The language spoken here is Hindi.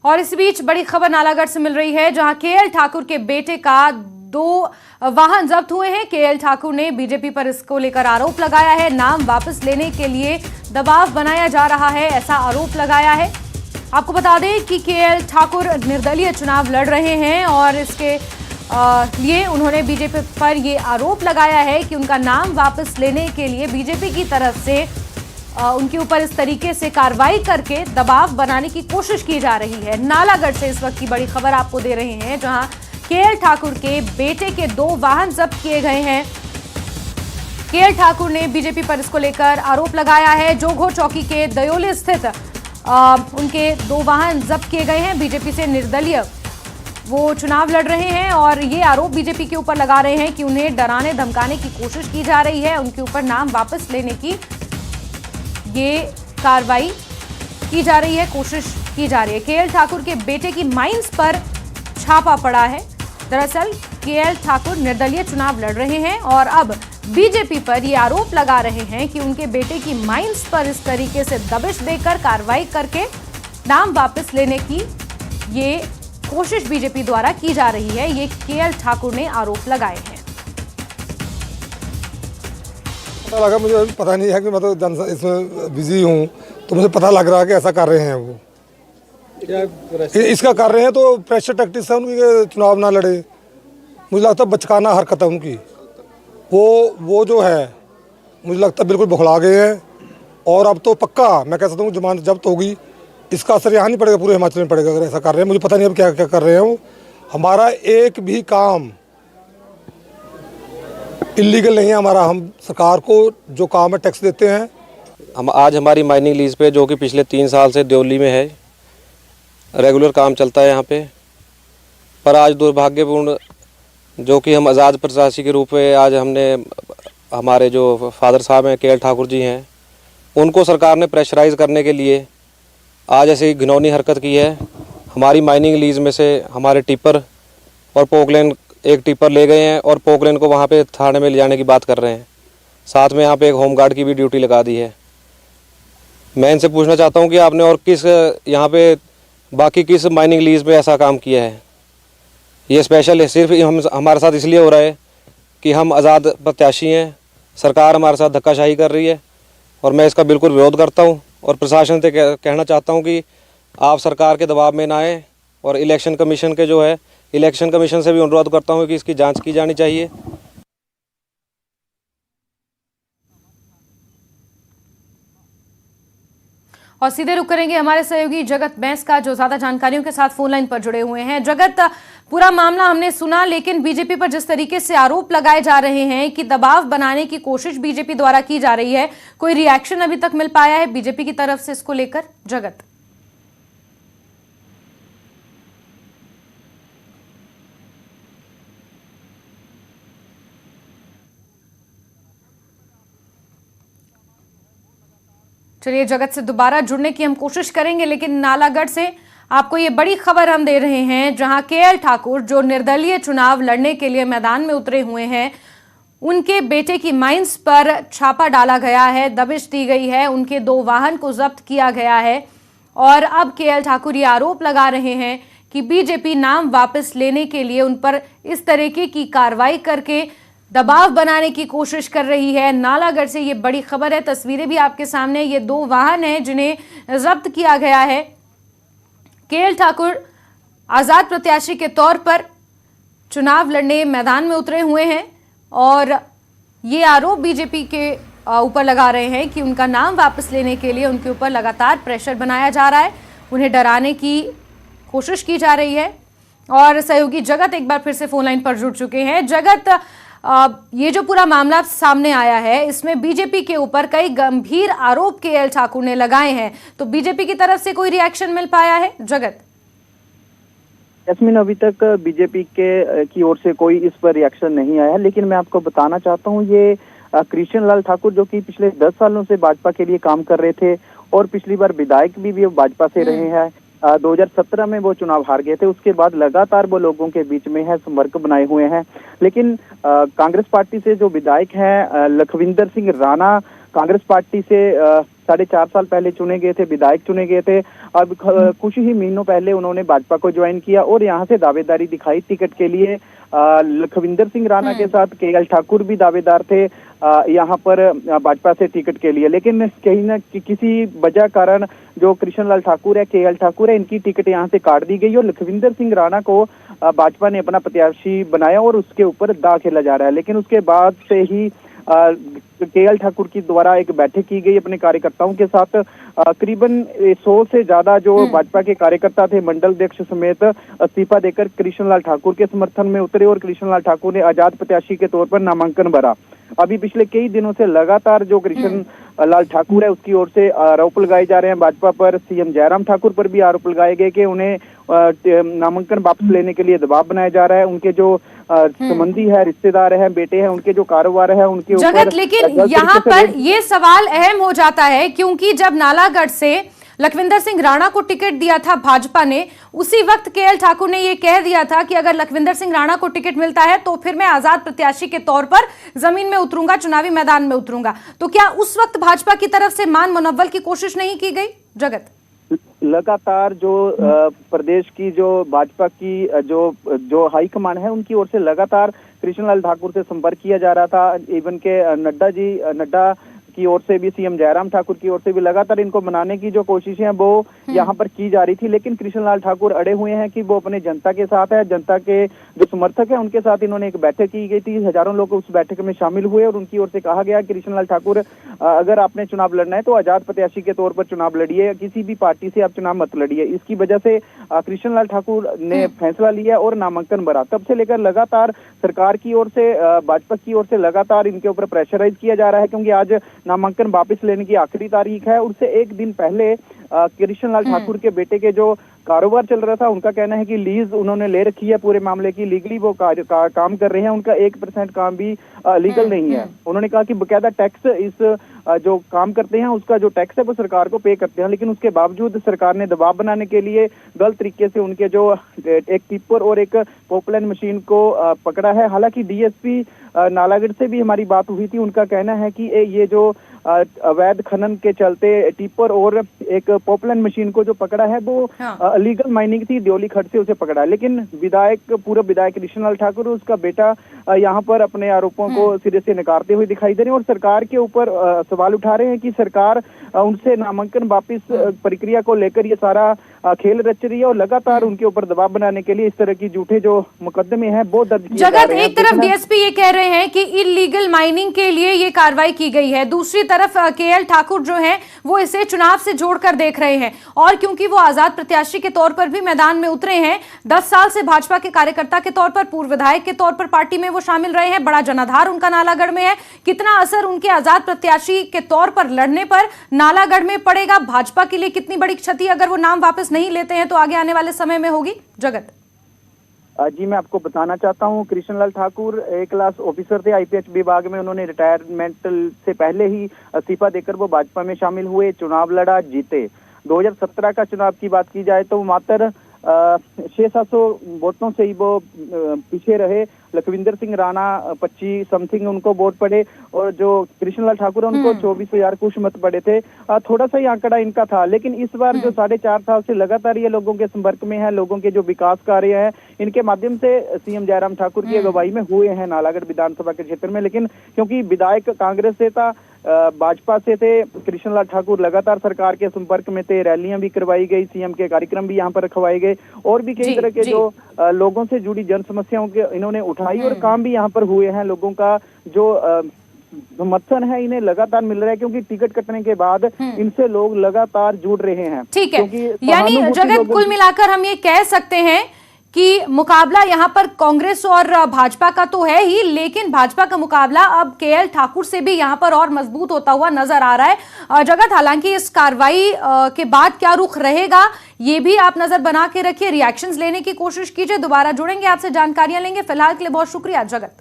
और इस बीच बड़ी खबर नालागढ़ से मिल रही है, जहां केएल ठाकुर के बेटे का 2 वाहन जब्त हुए हैं। केएल ठाकुर ने बीजेपी पर इसको लेकर आरोप लगाया है, नाम वापस लेने के लिए दबाव बनाया जा रहा है, ऐसा आरोप लगाया है। आपको बता दें कि केएल ठाकुर निर्दलीय चुनाव लड़ रहे हैं और इसके लिए उन्होंने बीजेपी पर ये आरोप लगाया है कि उनका नाम वापस लेने के लिए बीजेपी की तरफ से उनके ऊपर इस तरीके से कार्रवाई करके दबाव बनाने की कोशिश की जा रही है। नालागढ़ से इस वक्त की बड़ी खबर आपको दे रहे हैं, जहां केएल ठाकुर के बेटे के 2 वाहन जब्त किए गए हैं। केएल ठाकुर ने बीजेपी पर इसको लेकर आरोप लगाया है। जोघो चौकी के दयोली स्थित उनके 2 वाहन जब्त किए गए हैं। बीजेपी से निर्दलीय वो चुनाव लड़ रहे हैं और ये आरोप बीजेपी के ऊपर लगा रहे हैं कि उन्हें डराने धमकाने की कोशिश की जा रही है, उनके ऊपर नाम वापस लेने की ये कार्रवाई की जा रही है, कोशिश की जा रही है। केएल ठाकुर के बेटे की माइंस पर छापा पड़ा है। दरअसल केएल ठाकुर निर्दलीय चुनाव लड़ रहे हैं और अब बीजेपी पर ये आरोप लगा रहे हैं कि उनके बेटे की माइंस पर इस तरीके से दबिश देकर कार्रवाई करके नाम वापस लेने की ये कोशिश बीजेपी द्वारा की जा रही है। ये केएल ठाकुर ने आरोप लगाए हैं। पता लगा, मुझे अभी पता नहीं है कि मैं तो इसमें बिजी हूँ, तो मुझे पता लग रहा है कि ऐसा कर रहे हैं वो इसका कर रहे हैं, तो प्रेशर टैक्टिक्स है उनकी, चुनाव ना लड़े। मुझे लगता है बचकाना हरकत है उनकी। वो जो है मुझे लगता है बिल्कुल बौखला गए हैं और अब तो पक्का मैं कह सकता हूँ जमानत जब्त होगी। इसका असर यहाँ नहीं पड़ेगा, पूरे हिमाचल में पड़ेगा अगर ऐसा कर रहे हैं। मुझे पता नहीं अब क्या क्या कर रहे हैं वो। हमारा एक भी काम इलीगल नहीं है हमारा। हम सरकार को जो काम है टैक्स देते हैं। हम आज हमारी माइनिंग लीज पे, जो कि पिछले 3 साल से देवली में है, रेगुलर काम चलता है यहाँ पे, पर आज दुर्भाग्यपूर्ण जो कि हम आज़ाद प्रत्याशी के रूप में आज हमने हमारे जो फादर साहब हैं केएल ठाकुर जी हैं, उनको सरकार ने प्रेशराइज़ करने के लिए आज ऐसी घिनौनी हरकत की है। हमारी माइनिंग लीज में से हमारे टिपर और पोकलेन, एक टिपर ले गए हैं और पोकलेन को वहाँ पे थाने में ले जाने की बात कर रहे हैं। साथ में यहाँ पे एक होमगार्ड की भी ड्यूटी लगा दी है। मैं इनसे पूछना चाहता हूँ कि आपने और किस यहाँ पे बाकी किस माइनिंग लीज पे ऐसा काम किया है। ये स्पेशल है, सिर्फ हमारे साथ इसलिए हो रहा है कि हम आज़ाद प्रत्याशी हैं, सरकार हमारे साथ धक्काशाही कर रही है और मैं इसका बिल्कुल विरोध करता हूँ और प्रशासन से कहना चाहता हूँ कि आप सरकार के दबाव में ना आए और इलेक्शन कमीशन के जो है, इलेक्शन कमीशन से भी अनुरोध करता हूँ कि इसकी जांच की जानी चाहिए। और सीधे रुक करेंगे हमारे सहयोगी जगत बैंस का, जो ज्यादा जानकारियों के साथ फोन लाइन पर जुड़े हुए हैं। जगत, पूरा मामला हमने सुना, लेकिन बीजेपी पर जिस तरीके से आरोप लगाए जा रहे हैं कि दबाव बनाने की कोशिश बीजेपी द्वारा की जा रही है, कोई रिएक्शन अभी तक मिल पाया है बीजेपी की तरफ से इसको लेकर? जगत, चलिए जगत से दोबारा जुड़ने की हम कोशिश करेंगे, लेकिन नालागढ़ से आपको ये बड़ी खबर हम दे रहे हैं, जहां केएल ठाकुर जो निर्दलीय चुनाव लड़ने के लिए मैदान में उतरे हुए हैं, उनके बेटे की माइंस पर छापा डाला गया है, दबिश दी गई है, उनके 2 वाहन को जब्त किया गया है और अब केएल ठाकुर ये आरोप लगा रहे हैं कि बीजेपी नाम वापस लेने के लिए उन पर इस तरीके की कार्रवाई करके दबाव बनाने की कोशिश कर रही है। नालागढ़ से ये बड़ी खबर है, तस्वीरें भी आपके सामने। ये 2 वाहन हैं जिन्हें जब्त किया गया है। केएल ठाकुर आजाद प्रत्याशी के तौर पर चुनाव लड़ने मैदान में उतरे हुए हैं और ये आरोप बीजेपी के ऊपर लगा रहे हैं कि उनका नाम वापस लेने के लिए उनके ऊपर लगातार प्रेशर बनाया जा रहा है, उन्हें डराने की कोशिश की जा रही है। और सहयोगी जगत एक बार फिर से फोन लाइन पर जुड़ चुके हैं। जगत, ये जो पूरा मामला सामने आया है, इसमें बीजेपी के ऊपर कई गंभीर आरोप केएल ठाकुर ने लगाए हैं, तो बीजेपी की तरफ से कोई रिएक्शन मिल पाया है? जगत, यास्मीन, अभी तक बीजेपी की ओर से कोई इस पर रिएक्शन नहीं आया है, लेकिन मैं आपको बताना चाहता हूँ ये कृष्ण लाल ठाकुर जो कि पिछले 10 सालों से भाजपा के लिए काम कर रहे थे और पिछली बार विधायक भी भाजपा से रहे हैं। 2017 में वो चुनाव हार गए थे। उसके बाद लगातार वो लोगों के बीच में है, संपर्क बनाए हुए हैं। लेकिन कांग्रेस पार्टी से जो विधायक हैं लखविंदर सिंह राणा कांग्रेस पार्टी से 4.5 साल पहले चुने गए थे, विधायक चुने गए थे। अब कुछ ही महीनों पहले उन्होंने भाजपा को ज्वाइन किया और यहाँ से दावेदारी दिखाई टिकट के लिए। लखविंदर सिंह राणा के साथ केएल ठाकुर भी दावेदार थे यहाँ पर भाजपा से टिकट के लिए, लेकिन कहीं न किसी वजह कारण जो कृष्ण लाल ठाकुर है, केएल ठाकुर है, इनकी टिकट यहाँ से काट दी गई और लखविंदर सिंह राणा को भाजपा ने अपना प्रत्याशी बनाया और उसके ऊपर दांव खेला जा रहा है। लेकिन उसके बाद से ही केएल ठाकुर की द्वारा एक बैठक की गई अपने कार्यकर्ताओं के साथ। करीबन 100 से ज्यादा जो भाजपा के कार्यकर्ता थे, मंडल अध्यक्ष समेत, इस्तीफा देकर कृष्णलाल ठाकुर के समर्थन में उतरे और कृष्णलाल ठाकुर ने आजाद प्रत्याशी के तौर पर नामांकन भरा। अभी पिछले कई दिनों से लगातार जो कृष्ण लाल ठाकुर है उसकी ओर से आरोप लगाए जा रहे हैं भाजपा पर। सीएम जयराम ठाकुर पर भी आरोप लगाए गए कि उन्हें नामांकन वापस लेने के लिए दबाव बनाया जा रहा है। उनके जो संबंधी है, रिश्तेदार हैं, बेटे हैं, उनके जो कारोबार है उनके ऊपर। जगत, लेकिन यहाँ पर ये सवाल अहम हो जाता है क्योंकि जब नालागढ़ से लखविंदर सिंह राणा को टिकट दिया था भाजपा ने, उसी वक्त केएल ठाकुर ने ये कह दिया था कि अगर लखविंदर सिंह राणा को टिकट मिलता है तो फिर मैं आजाद प्रत्याशी के तौर पर जमीन में उतरूंगा, चुनावी मैदान में उतरूंगा। तो क्या उस वक्त भाजपा की तरफ से मान मुनव्वल की कोशिश नहीं की गई? जगत, लगातार जो प्रदेश की जो भाजपा की जो हाईकमान है उनकी ओर से लगातार कृष्णलाल ठाकुर से संपर्क किया जा रहा था। इवन के नड्डा की ओर से भी, सीएम जयराम ठाकुर की ओर से भी लगातार इनको मनाने की जो कोशिशें हैं वो यहाँ पर की जा रही थी। लेकिन कृष्णलाल ठाकुर अड़े हुए हैं कि वो अपने जनता के साथ है, जनता के जो समर्थक है उनके साथ इन्होंने एक बैठक की गई थी। हजारों लोग उस बैठक में शामिल हुए और उनकी ओर से कहा गया कृष्णलाल ठाकुर अगर आपने चुनाव लड़ना है तो आजाद प्रत्याशी के तौर पर चुनाव लड़िए, किसी भी पार्टी से आप चुनाव मत लड़िए। इसकी वजह से कृष्णलाल ठाकुर ने फैसला लिया और नामांकन भरा। तब से लेकर लगातार सरकार की ओर से, भाजपा की ओर से लगातार इनके ऊपर प्रेशराइज किया जा रहा है क्योंकि आज नामांकन वापस लेने की आखिरी तारीख है। उससे एक दिन पहले कृष्णलाल ठाकुर के बेटे के जो कारोबार चल रहा था, उनका कहना है कि लीज उन्होंने ले रखी है पूरे मामले की, लीगली वो काम कर रहे हैं, उनका 1% काम भी लीगल नहीं है। उन्होंने कहा कि बकायदा टैक्स इस जो काम करते हैं उसका जो टैक्स है वो सरकार को पे करते हैं, लेकिन उसके बावजूद सरकार ने दबाव बनाने के लिए गलत तरीके से उनके जो एक टिप्पर और एक पॉपुलर मशीन को पकड़ा है। हालांकि डीएसपी नालागढ़ से भी हमारी बात हुई थी, उनका कहना है कि ये जो अवैध खनन के चलते टिप्पर और एक पॉपुलर मशीन को जो पकड़ा है वो लीगल माइनिंग थी, दियोली खड्ड से उसे पकड़ा है। लेकिन पूर्व विधायक कृष्णलाल ठाकुर, उसका बेटा यहाँ पर अपने आरोपों को सिरे से नकारते हुए दिखाई दे रहे हैं और सरकार के ऊपर सवाल उठा रहे हैं कि सरकार उनसे नामांकन वापस प्रक्रिया को लेकर ये सारा खेल रच रही है और लगातार उनके ऊपर दबाव बनाने के लिए इस तरह की झूठे जो मुकदमे हैं वो दर्ज किए जा रहे हैं। जगत, एक तरफ डीएसपी ये कह रहे हैं कि इलीगल माइनिंग के लिए ये कार्रवाई की गई है, दूसरी तरफ केएल ठाकुर जो हैं वो इसे चुनाव से जोड़कर देख रहे हैं और क्योंकि वो आजाद प्रत्याशी के तौर पर भी मैदान में उतरे हैं, 10 साल से भाजपा के कार्यकर्ता के तौर पर, पूर्व विधायक के तौर पर पार्टी में वो शामिल रहे हैं, बड़ा जनाधार उनका नालागढ़ में है। कितना असर उनके आजाद प्रत्याशी के तौर पर लड़ने पर नालागढ़ में पड़ेगा? भाजपा के लिए कितनी बड़ी क्षति अगर वो नाम वापस नहीं लेते हैं तो आगे आने वाले समय में होगी? जगत जी, मैं आपको बताना चाहता हूँ, कृष्णलाल ठाकुर एक क्लास ऑफिसर थे आईपीएच विभाग में। उन्होंने रिटायरमेंट से पहले ही इस्तीफा देकर वो भाजपा में शामिल हुए, चुनाव लड़ा, जीते। 2017 का चुनाव की बात की जाए तो मात्र 600-700 वोटों से ही वो पीछे रहे। लखविंदर सिंह राणा 25 समथिंग उनको वोट पड़े और जो कृष्णलाल ठाकुर उनको 24,000 कुछ मत पड़े थे। थोड़ा सा ही आंकड़ा इनका था, लेकिन इस बार जो 4.5 साल से लगातार ये लोगों के संपर्क में है, लोगों के जो विकास कार्य हैं इनके माध्यम से सीएम जयराम ठाकुर की अगुवाई में हुए हैं नालागढ़ विधानसभा के क्षेत्र में। लेकिन क्योंकि विधायक कांग्रेस से था, भाजपा से थे, कृष्णलाल ठाकुर लगातार सरकार के संपर्क में थे, रैलियां भी करवाई गई, सीएम के कार्यक्रम भी यहाँ पर रखवाए गए और भी कई तरह के जो लोगों से जुड़ी जन समस्याओं के इन्होंने उठाई और काम भी यहाँ पर हुए हैं। लोगों का जो समर्थन है इन्हें लगातार मिल रहा है क्योंकि टिकट कटने के बाद इनसे लोग लगातार जुड़ रहे हैं। ठीक है, यानी जगत कुल मिलाकर हम ये कह सकते हैं कि मुकाबला यहां पर कांग्रेस और भाजपा का तो है ही, लेकिन भाजपा का मुकाबला अब केएल ठाकुर से भी यहां पर और मजबूत होता हुआ नजर आ रहा है। जगत, हालांकि इस कार्रवाई के बाद क्या रुख रहेगा ये भी आप नजर बना के रखिए, रिएक्शंस लेने की कोशिश कीजिए, दोबारा जुड़ेंगे आपसे, जानकारियां लेंगे। फिलहाल के लिए बहुत शुक्रिया जगत।